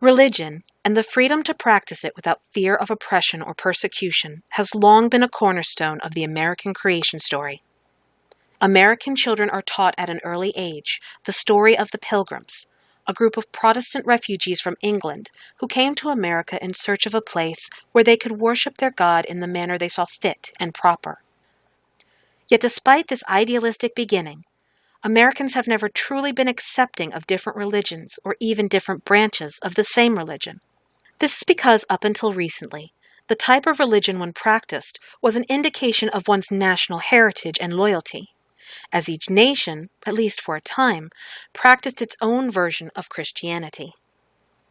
Religion, and the freedom to practice it without fear of oppression or persecution, has long been a cornerstone of the American creation story. American children are taught at an early age the story of the Pilgrims, a group of Protestant refugees from England who came to America in search of a place where they could worship their God in the manner they saw fit and proper. Yet despite this idealistic beginning, Americans have never truly been accepting of different religions or even different branches of the same religion. This is because up until recently, the type of religion one practiced was an indication of one's national heritage and loyalty, as each nation, at least for a time, practiced its own version of Christianity.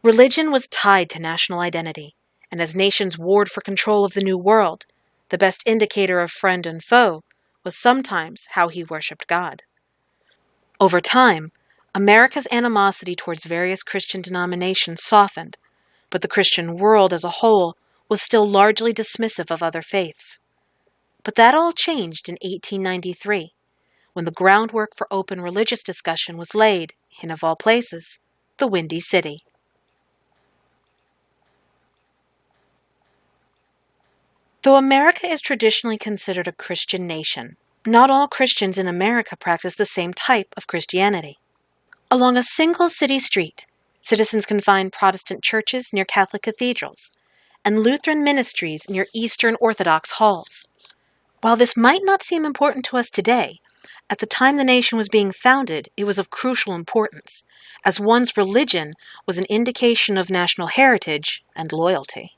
Religion was tied to national identity, and as nations warred for control of the New World, the best indicator of friend and foe was sometimes how he worshipped God. Over time, America's animosity towards various Christian denominations softened, but the Christian world as a whole was still largely dismissive of other faiths. But that all changed in 1893, when the groundwork for open religious discussion was laid in, of all places, the Windy City. Though America is traditionally considered a Christian nation, not all Christians in America practice the same type of Christianity. Along a single city street, citizens can find Protestant churches near Catholic cathedrals, and Lutheran ministries near Eastern Orthodox halls. While this might not seem important to us today, at the time the nation was being founded, it was of crucial importance, as one's religion was an indication of national heritage and loyalty.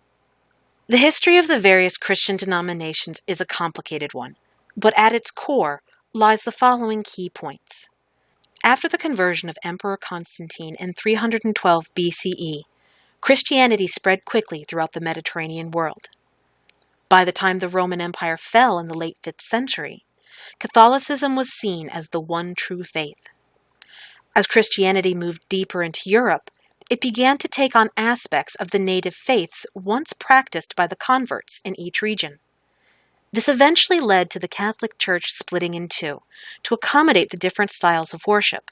The history of the various Christian denominations is a complicated one, but at its core lies the following key points. After the conversion of Emperor Constantine in 312 BCE, Christianity spread quickly throughout the Mediterranean world. By the time the Roman Empire fell in the late 5th century, Catholicism was seen as the one true faith. As Christianity moved deeper into Europe, it began to take on aspects of the native faiths once practiced by the converts in each region. This eventually led to the Catholic Church splitting in two to accommodate the different styles of worship,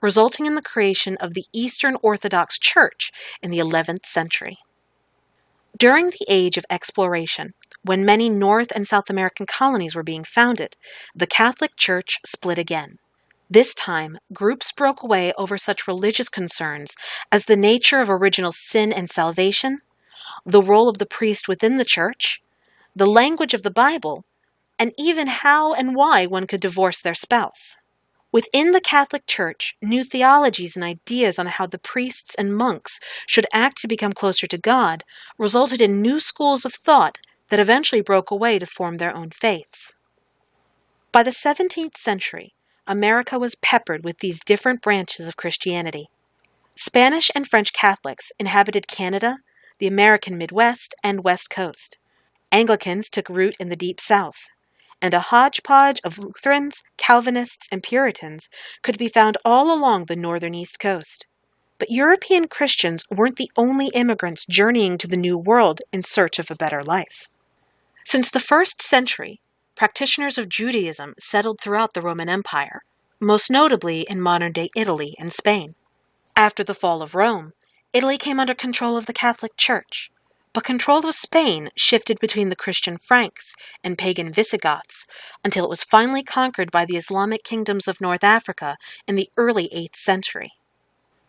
resulting in the creation of the Eastern Orthodox Church in the 11th century. During the age of exploration, when many North and South American colonies were being founded, the Catholic Church split again. This time, groups broke away over such religious concerns as the nature of original sin and salvation, the role of the priest within the church, the language of the Bible, and even how and why one could divorce their spouse. Within the Catholic Church, new theologies and ideas on how the priests and monks should act to become closer to God resulted in new schools of thought that eventually broke away to form their own faiths. By the 17th century, America was peppered with these different branches of Christianity. Spanish and French Catholics inhabited Canada, the American Midwest, and West Coast. Anglicans took root in the Deep South, and a hodgepodge of Lutherans, Calvinists, and Puritans could be found all along the northern East Coast. But European Christians weren't the only immigrants journeying to the New World in search of a better life. Since the 1st century, practitioners of Judaism settled throughout the Roman Empire, most notably in modern-day Italy and Spain. After the fall of Rome, Italy came under control of the Catholic Church, but control of Spain shifted between the Christian Franks and pagan Visigoths until it was finally conquered by the Islamic kingdoms of North Africa in the early 8th century.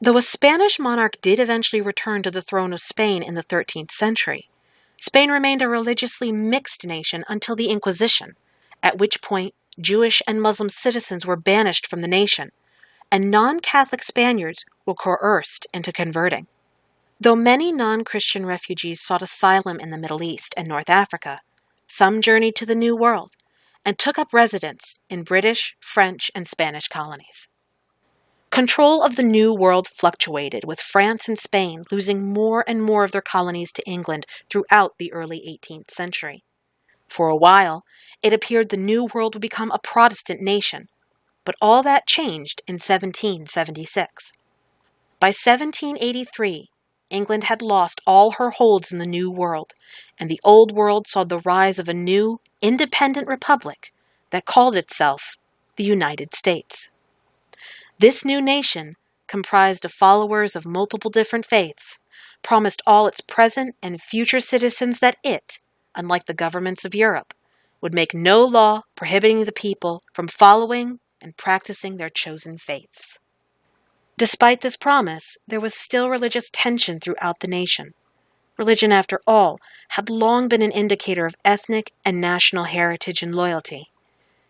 Though a Spanish monarch did eventually return to the throne of Spain in the 13th century, Spain remained a religiously mixed nation until the Inquisition, at which point Jewish and Muslim citizens were banished from the nation, and non-Catholic Spaniards were coerced into converting. Though many non-Christian refugees sought asylum in the Middle East and North Africa, some journeyed to the New World and took up residence in British, French, and Spanish colonies. Control of the New World fluctuated, with France and Spain losing more and more of their colonies to England throughout the early 18th century. For a while, it appeared the New World would become a Protestant nation, but all that changed in 1776. By 1783, England had lost all her holds in the New World, and the Old World saw the rise of a new, independent republic that called itself the United States. This new nation, comprised of followers of multiple different faiths, promised all its present and future citizens that it, unlike the governments of Europe, would make no law prohibiting the people from following and practicing their chosen faiths. Despite this promise, there was still religious tension throughout the nation. Religion, after all, had long been an indicator of ethnic and national heritage and loyalty,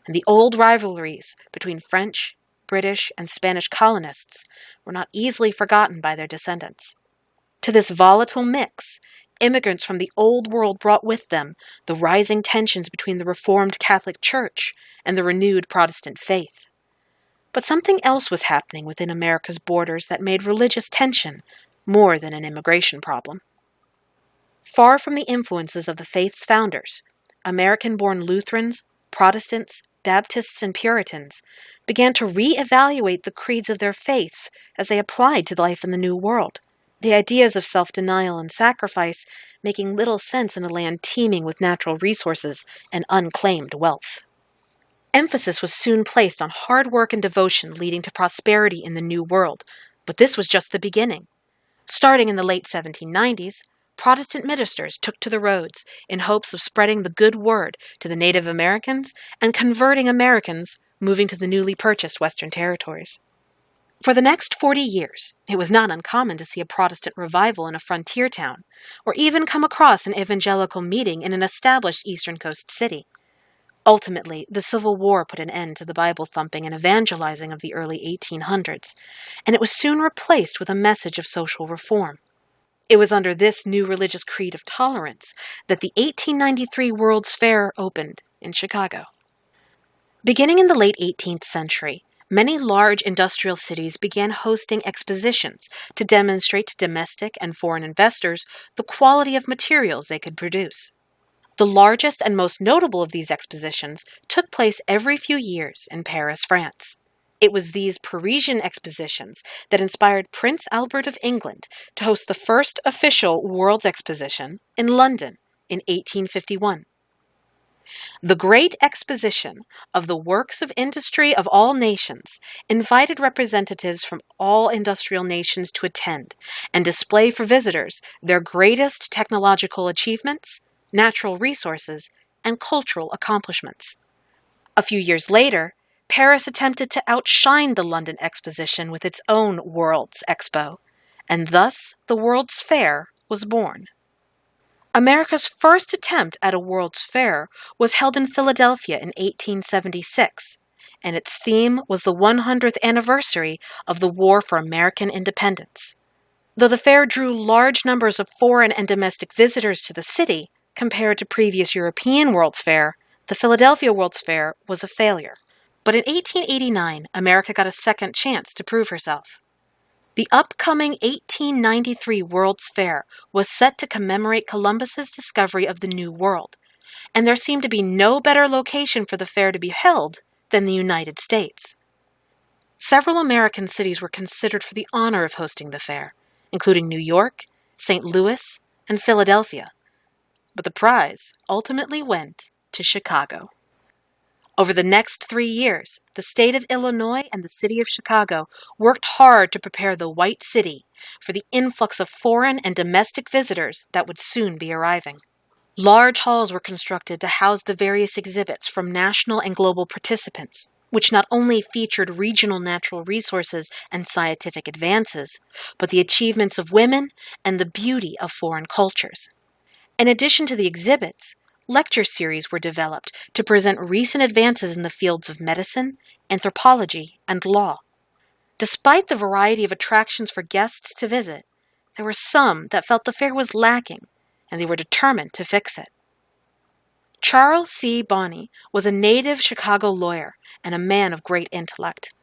and the old rivalries between French, British, and Spanish colonists were not easily forgotten by their descendants. To this volatile mix, immigrants from the Old World brought with them the rising tensions between the Reformed Catholic Church and the renewed Protestant faith. But something else was happening within America's borders that made religious tension more than an immigration problem. Far from the influences of the faith's founders, American-born Lutherans, Protestants, Baptists, and Puritans began to re-evaluate the creeds of their faiths as they applied to life in the New World, the ideas of self-denial and sacrifice making little sense in a land teeming with natural resources and unclaimed wealth. Emphasis was soon placed on hard work and devotion leading to prosperity in the New World, but this was just the beginning. Starting in the late 1790s, Protestant ministers took to the roads in hopes of spreading the good word to the Native Americans and converting Americans moving to the newly purchased Western territories. For the next 40 years, it was not uncommon to see a Protestant revival in a frontier town, or even come across an evangelical meeting in an established Eastern Coast city. Ultimately, the Civil War put an end to the Bible-thumping and evangelizing of the early 1800s, and it was soon replaced with a message of social reform. It was under this new religious creed of tolerance that the 1893 World's Fair opened in Chicago. Beginning in the late 18th century, many large industrial cities began hosting expositions to demonstrate to domestic and foreign investors the quality of materials they could produce. The largest and most notable of these expositions took place every few years in Paris, France. It was these Parisian expositions that inspired Prince Albert of England to host the first official World's Exposition in London in 1851. The Great Exposition of the Works of Industry of All Nations invited representatives from all industrial nations to attend and display for visitors their greatest technological achievements, natural resources, and cultural accomplishments. A few years later, Paris attempted to outshine the London Exposition with its own World's Expo, and thus the World's Fair was born. America's first attempt at a World's Fair was held in Philadelphia in 1876, and its theme was the 100th anniversary of the War for American Independence. Though the fair drew large numbers of foreign and domestic visitors to the city, compared to previous European World's Fair, the Philadelphia World's Fair was a failure. But in 1889, America got a second chance to prove herself. The upcoming 1893 World's Fair was set to commemorate Columbus's discovery of the New World, and there seemed to be no better location for the fair to be held than the United States. Several American cities were considered for the honor of hosting the fair, including New York, St. Louis, and Philadelphia. But the prize ultimately went to Chicago. Over the next 3 years, the state of Illinois and the city of Chicago worked hard to prepare the White City for the influx of foreign and domestic visitors that would soon be arriving. Large halls were constructed to house the various exhibits from national and global participants, which not only featured regional natural resources and scientific advances, but the achievements of women and the beauty of foreign cultures. In addition to the exhibits, lecture series were developed to present recent advances in the fields of medicine, anthropology, and law. Despite the variety of attractions for guests to visit, there were some that felt the fair was lacking, and they were determined to fix it. Charles C. Bonney was a native Chicago lawyer and a man of great intellect.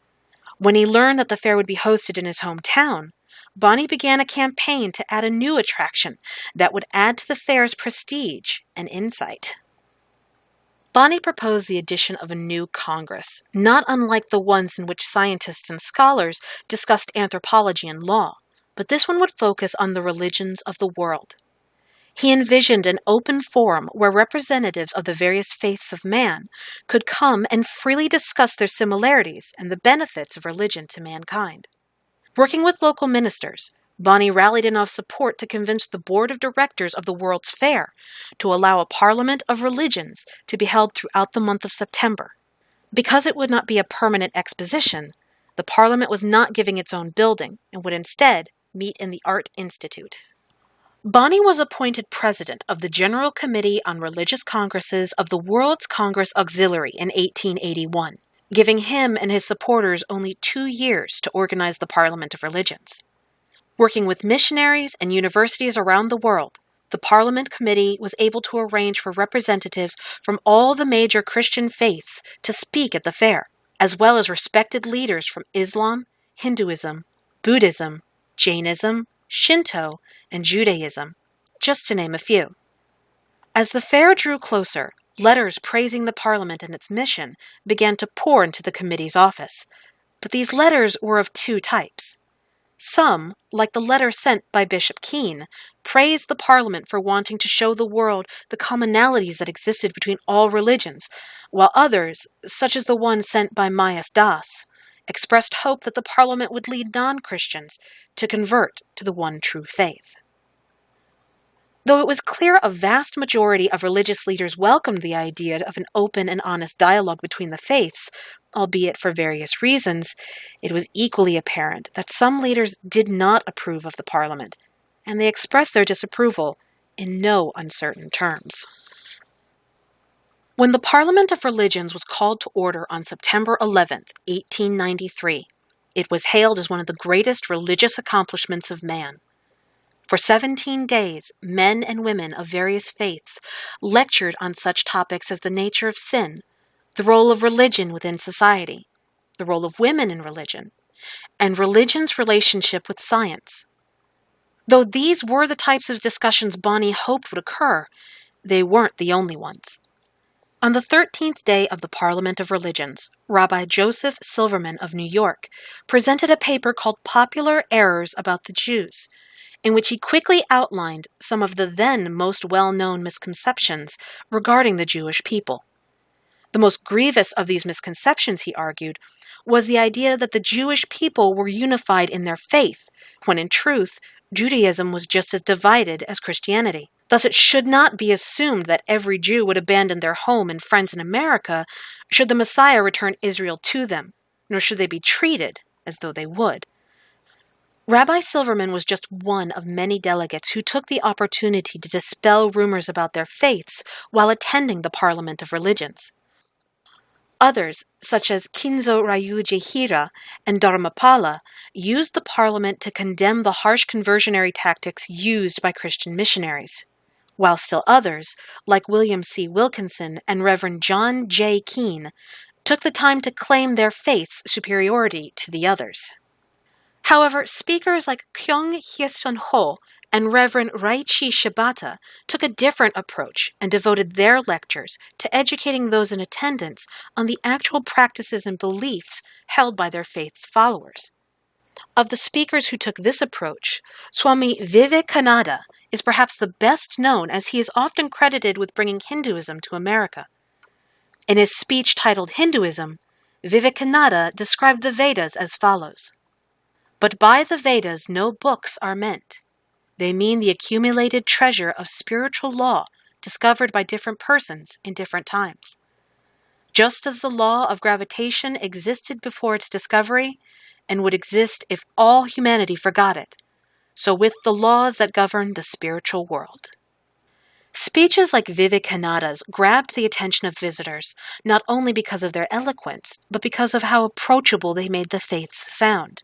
When he learned that the fair would be hosted in his hometown, Bonney began a campaign to add a new attraction that would add to the fair's prestige and insight. Bonney proposed the addition of a new Congress, not unlike the ones in which scientists and scholars discussed anthropology and law, but this one would focus on the religions of the world. He envisioned an open forum where representatives of the various faiths of man could come and freely discuss their similarities and the benefits of religion to mankind. Working with local ministers, Bonney rallied enough support to convince the board of directors of the World's Fair to allow a parliament of religions to be held throughout the month of September. Because it would not be a permanent exposition, the parliament was not given its own building and would instead meet in the Art Institute. Bonney was appointed president of the General Committee on Religious Congresses of the World's Congress Auxiliary in 1881, giving him and his supporters only 2 years to organize the Parliament of Religions. Working with missionaries and universities around the world, the Parliament Committee was able to arrange for representatives from all the major Christian faiths to speak at the fair, as well as respected leaders from Islam, Hinduism, Buddhism, Jainism, Shinto, and Judaism, just to name a few. As the fair drew closer, letters praising the Parliament and its mission began to pour into the committee's office, but these letters were of 2 types. Some, like the letter sent by Bishop Keane, praised the Parliament for wanting to show the world the commonalities that existed between all religions, while others, such as the one sent by Mayas Das, expressed hope that the Parliament would lead non-Christians to convert to the one true faith. Though it was clear a vast majority of religious leaders welcomed the idea of an open and honest dialogue between the faiths, albeit for various reasons, it was equally apparent that some leaders did not approve of the Parliament, and they expressed their disapproval in no uncertain terms. When the Parliament of Religions was called to order on September 11, 1893, it was hailed as one of the greatest religious accomplishments of man. For 17 days, men and women of various faiths lectured on such topics as the nature of sin, the role of religion within society, the role of women in religion, and religion's relationship with science. Though these were the types of discussions Bonney hoped would occur, they weren't the only ones. On the 13th day of the Parliament of Religions, Rabbi Joseph Silverman of New York presented a paper called Popular Errors About the Jews, in which he quickly outlined some of the then most well-known misconceptions regarding the Jewish people. The most grievous of these misconceptions, he argued, was the idea that the Jewish people were unified in their faith, when in truth, Judaism was just as divided as Christianity. Thus, it should not be assumed that every Jew would abandon their home and friends in America should the Messiah return Israel to them, nor should they be treated as though they would. Rabbi Silverman was just one of many delegates who took the opportunity to dispel rumors about their faiths while attending the Parliament of Religions. Others, such as Kinzo Ryuji Hira and Dharmapala, used the Parliament to condemn the harsh conversionary tactics used by Christian missionaries, while still others, like William C. Wilkinson and Reverend John J. Keane, took the time to claim their faith's superiority to the others. However, speakers like Kyung Hyesun Ho and Reverend Raichi Shibata took a different approach and devoted their lectures to educating those in attendance on the actual practices and beliefs held by their faith's followers. Of the speakers who took this approach, Swami Vivekananda is perhaps the best known, as he is often credited with bringing Hinduism to America. In his speech titled Hinduism, Vivekananda described the Vedas as follows: "But by the Vedas no books are meant. They mean the accumulated treasure of spiritual law discovered by different persons in different times. Just as the law of gravitation existed before its discovery and would exist if all humanity forgot it, so with the laws that govern the spiritual world." Speeches like Vivekananda's grabbed the attention of visitors, not only because of their eloquence, but because of how approachable they made the faiths sound.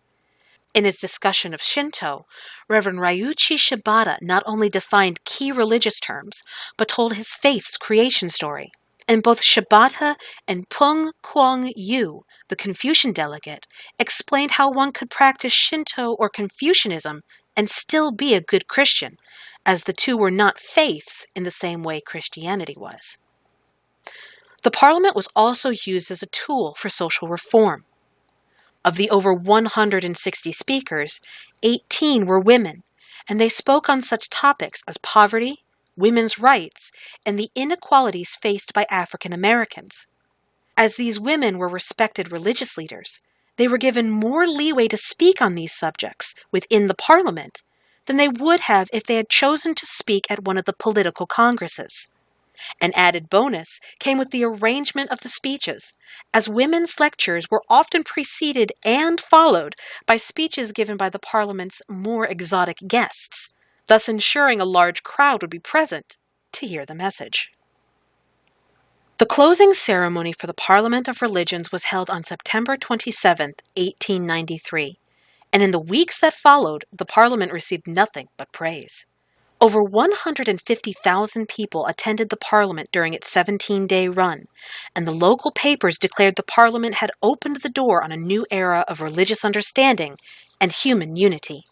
In his discussion of Shinto, Reverend Ryuichi Shibata not only defined key religious terms, but told his faith's creation story. And both Shibata and Pung Kwong Yu, the Confucian delegate, explained how one could practice Shinto or Confucianism and still be a good Christian, as the two were not faiths in the same way Christianity was. The Parliament was also used as a tool for social reform. Of the over 160 speakers, 18 were women, and they spoke on such topics as poverty, women's rights, and the inequalities faced by African Americans. As these women were respected religious leaders, they were given more leeway to speak on these subjects within the Parliament than they would have if they had chosen to speak at one of the political congresses. An added bonus came with the arrangement of the speeches, as women's lectures were often preceded and followed by speeches given by the Parliament's more exotic guests, thus ensuring a large crowd would be present to hear the message. The closing ceremony for the Parliament of Religions was held on September 27, 1893, and in the weeks that followed, the Parliament received nothing but praise. Over 150,000 people attended the Parliament during its 17-day run, and the local papers declared the Parliament had opened the door on a new era of religious understanding and human unity.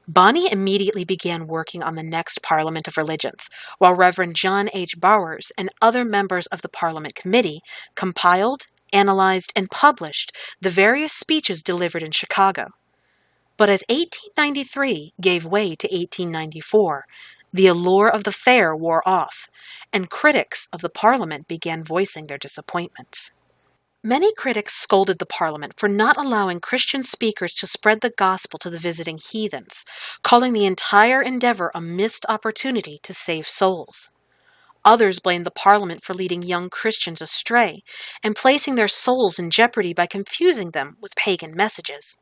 Bonny immediately began working on the next Parliament of Religions, while Reverend John H. Bowers and other members of the Parliament Committee compiled, analyzed, and published the various speeches delivered in Chicago. But as 1893 gave way to 1894, the allure of the fair wore off, and critics of the Parliament began voicing their disappointments. Many critics scolded the Parliament for not allowing Christian speakers to spread the gospel to the visiting heathens, calling the entire endeavor a missed opportunity to save souls. Others blamed the Parliament for leading young Christians astray and placing their souls in jeopardy by confusing them with pagan messages.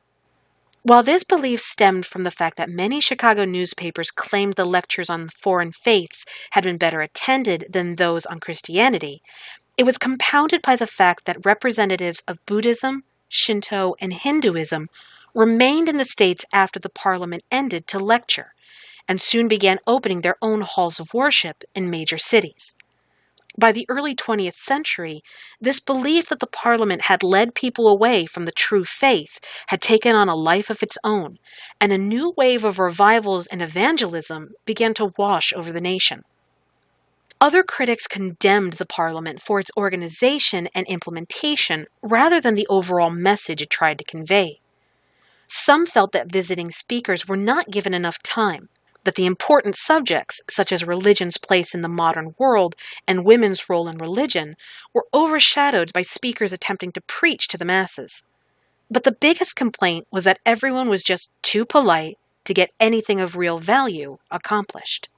While this belief stemmed from the fact that many Chicago newspapers claimed the lectures on foreign faiths had been better attended than those on Christianity, it was compounded by the fact that representatives of Buddhism, Shinto, and Hinduism remained in the states after the Parliament ended to lecture, and soon began opening their own halls of worship in major cities. By the early 20th century, this belief that the Parliament had led people away from the true faith had taken on a life of its own, and a new wave of revivals and evangelism began to wash over the nation. Other critics condemned the Parliament for its organization and implementation rather than the overall message it tried to convey. Some felt that visiting speakers were not given enough time, that the important subjects, such as religion's place in the modern world and women's role in religion, were overshadowed by speakers attempting to preach to the masses. But the biggest complaint was that everyone was just too polite to get anything of real value accomplished.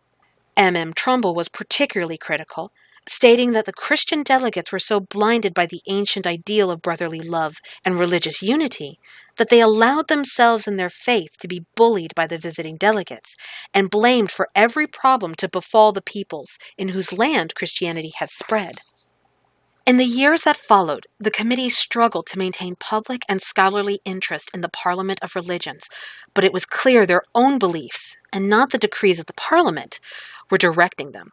M. Trumbull was particularly critical, stating that the Christian delegates were so blinded by the ancient ideal of brotherly love and religious unity that they allowed themselves and their faith to be bullied by the visiting delegates and blamed for every problem to befall the peoples in whose land Christianity had spread. In the years that followed, the committee struggled to maintain public and scholarly interest in the Parliament of Religions, but it was clear their own beliefs, and not the decrees of the Parliament, were directing them.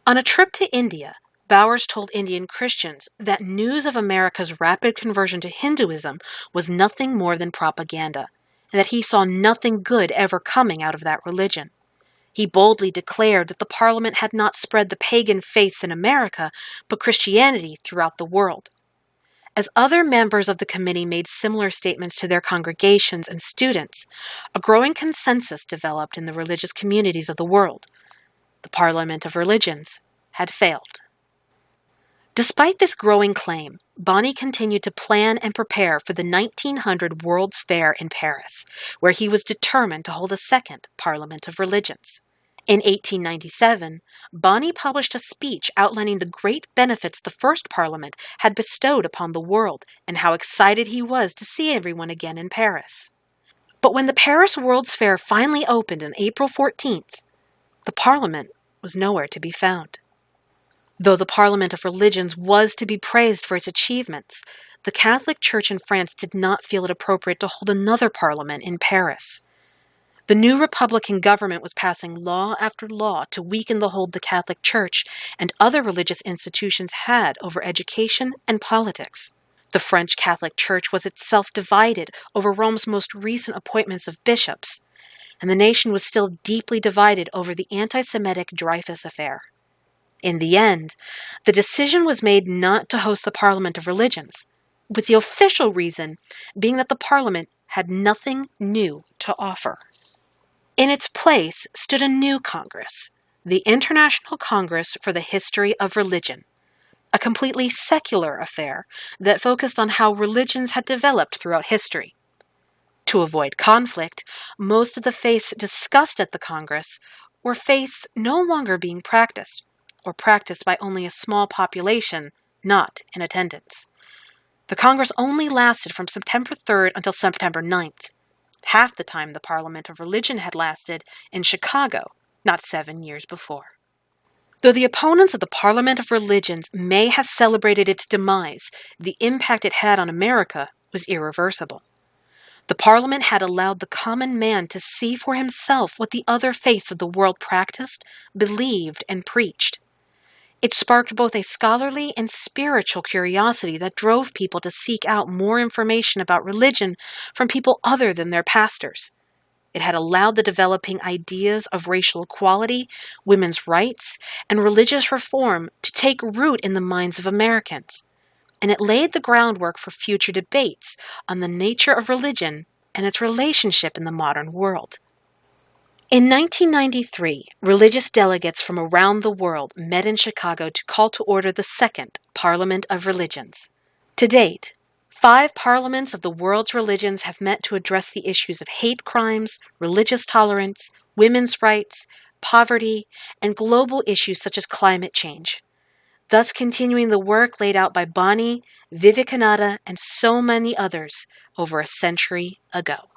On a trip to India, Bowers told Indian Christians that news of America's rapid conversion to Hinduism was nothing more than propaganda, and that he saw nothing good ever coming out of that religion. He boldly declared that the Parliament had not spread the pagan faiths in America, but Christianity throughout the world. As other members of the committee made similar statements to their congregations and students, a growing consensus developed in the religious communities of the world. The Parliament of Religions had failed. Despite this growing claim, Bonny continued to plan and prepare for the 1900 World's Fair in Paris, where he was determined to hold a second Parliament of Religions. In 1897, Bonny published a speech outlining the great benefits the first Parliament had bestowed upon the world and how excited he was to see everyone again in Paris. But when the Paris World's Fair finally opened on April 14th, the Parliament was nowhere to be found. Though the Parliament of Religions was to be praised for its achievements, the Catholic Church in France did not feel it appropriate to hold another parliament in Paris. The new Republican government was passing law after law to weaken the hold the Catholic Church and other religious institutions had over education and politics. The French Catholic Church was itself divided over Rome's most recent appointments of bishops, and the nation was still deeply divided over the anti-Semitic Dreyfus affair. In the end, the decision was made not to host the Parliament of Religions, with the official reason being that the Parliament had nothing new to offer. In its place stood a new Congress, the International Congress for the History of Religion, a completely secular affair that focused on how religions had developed throughout history. To avoid conflict, most of the faiths discussed at the Congress were faiths no longer being practiced, or practiced by only a small population not in attendance. The Congress only lasted from September 3rd until September 9th, half the time the Parliament of Religion had lasted in Chicago, not 7 years before. Though the opponents of the Parliament of Religions may have celebrated its demise, the impact it had on America was irreversible. The Parliament had allowed the common man to see for himself what the other faiths of the world practiced, believed, and preached. It sparked both a scholarly and spiritual curiosity that drove people to seek out more information about religion from people other than their pastors. It had allowed the developing ideas of racial equality, women's rights, and religious reform to take root in the minds of Americans. And it laid the groundwork for future debates on the nature of religion and its relationship in the modern world. In 1993, religious delegates from around the world met in Chicago to call to order the Second Parliament of Religions. To date, 5 parliaments of the world's religions have met to address the issues of hate crimes, religious tolerance, women's rights, poverty, and global issues such as climate change, thus continuing the work laid out by Bani, Vivekananda, and so many others over a century ago.